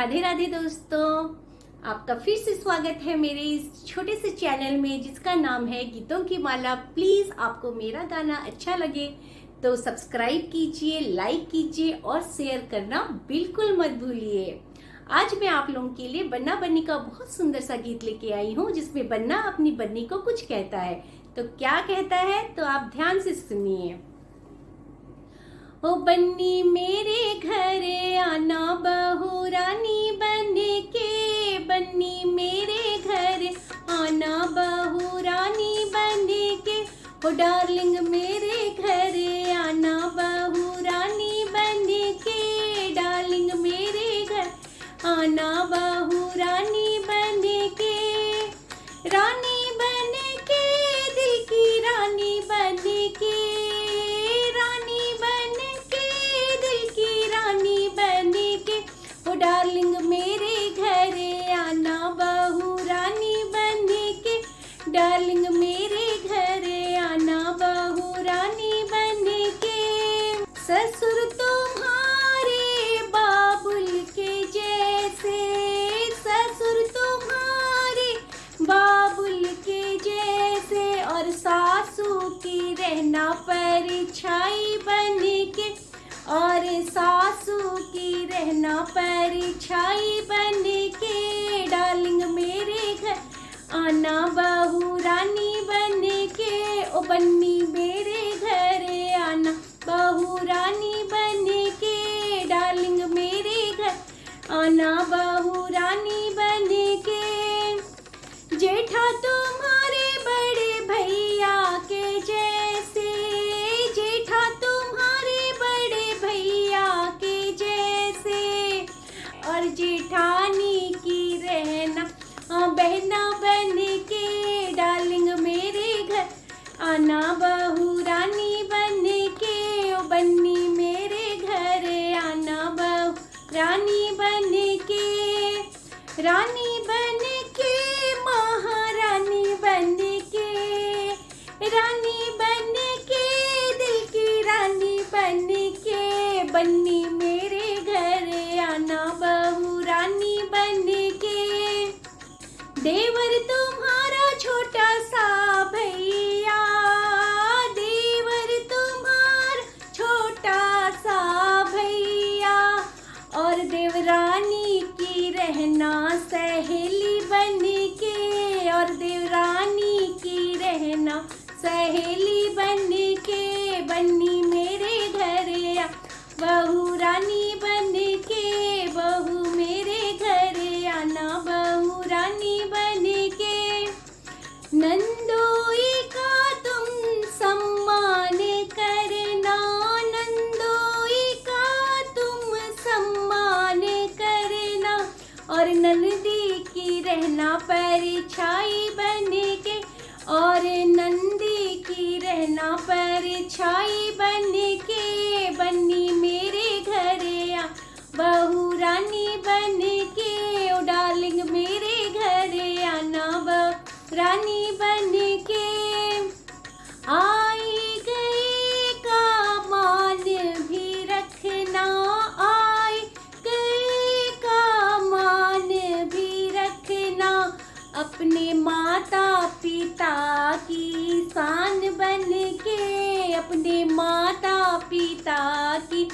राधे राधे दोस्तों, आपका फिर से स्वागत है मेरे इस छोटे से चैनल में जिसका नाम है गीतों की माला। प्लीज़ आपको मेरा गाना अच्छा लगे तो सब्सक्राइब कीजिए, लाइक कीजिए और शेयर करना बिल्कुल मत भूलिए। आज मैं आप लोगों के लिए बन्ना बन्नी का बहुत सुंदर सा गीत लेके आई हूँ जिसमें बन्ना अपनी बन्नी को कुछ कहता है। तो क्या कहता है तो आप ध्यान से सुनिए। ओ बन्नी मेरे घरे आना बहू रानी बन के, बन्नी मेरे घरे आना बहू रानी बन के, ओ डार्लिंग मेरे घरे आना बहू रानी बन के, डार्लिंग मेरे घर आना बहू रानी बन के, रानी बन के दिल की रानी बन के, डार्लिंग मेरे घरे आना बहू रानी बन के, डार्लिंग मेरे घरे आना बहू रानी बन के। ससुर तुम्हारे बाबुल के जैसे, ससुर तुम्हारे बाबुल के जैसे, और सासू की रहना परछाई बन के, और सासू की रहना परछाई बन के, डार्लिंग मेरे घर आना बहू रानी बन के, ओ बन्नी मेरे घरे आना बहू रानी बन के, डार्लिंग मेरे घर आना बहू रानी बन के। जेठा तुम्हारे बड़े भैया के जैसे, जेठा तुम्हारे बड़े भैया के जैसे, और जेठानी की रहना बहना बन के, डार्लिंग मेरे घर आना बहू रानी बन के, ओ बन्नी मेरे घर आना बहू रानी बन के, रानी बन के महारानी बन के, रानी बन के दिल की रानी बन के, बन्नी मेरे घर आना बहू रानी बन के। देवर तुम्हारा छोटा सा भैया, देवर तुम्हारा छोटा सा भैया, और देवरानी की रहना सहेली बन के, और देवरानी की रहना सहेली बन के, बन्नी मेरे घरे आ बहू रानी बन के, बहू मेरे घरे आना बहू रानी बन के। नंदोई का तुम सम्मान करना, नंदोई का तुम सम्मान करना, और नंदी की रहना परछाई बन के, और नंदी की रहना परछाई बन के, बन्नी मेरे घरे आ बहू रानी बन के, ओ डार्लिंग मेरे घरे आना बहू रानी बन के। आई गए का मान भी रखना, आई गए का मान भी रखना, अपने माता पिता की शान बन के, अपने माता पिता की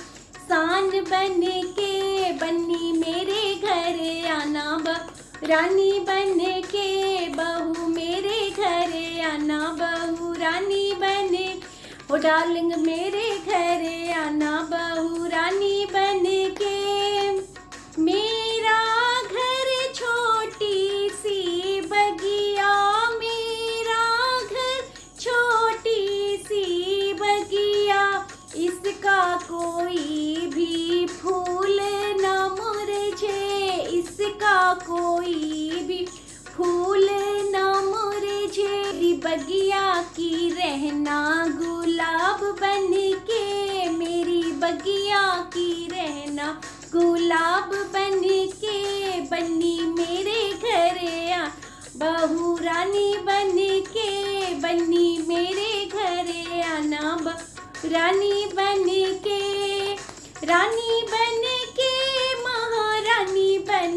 शान बन के, बन्नी मेरे घर आना बहू रानी बन के, बहू मेरे घर आना बहू रानी बन, ओ डार्लिंग मेरे घर आना बहू रानी बन के। मेरा घर छोटी सी बगिया, मेरा घर छोटी सी बगिया, इसका कोई भी फूल न मुरझे, इसका कोई भी फूल न मुरझे, मेरी बगिया की रहना गुलाब बन के, मेरी बगिया की रहना गुलाब बन के, बन्नी मेरे घरे आ बहू रानी बन के, बन्नी मेरे घरे आना बहू रानी बन के, रानी बन के महारानी बन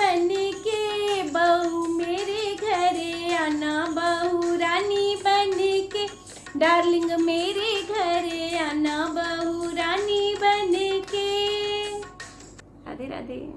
बन के, बहू मेरे घरे आना, बहू रानी बन के, डार्लिंग मेरे घरे आना, बहू रानी बन के। राधे राधे।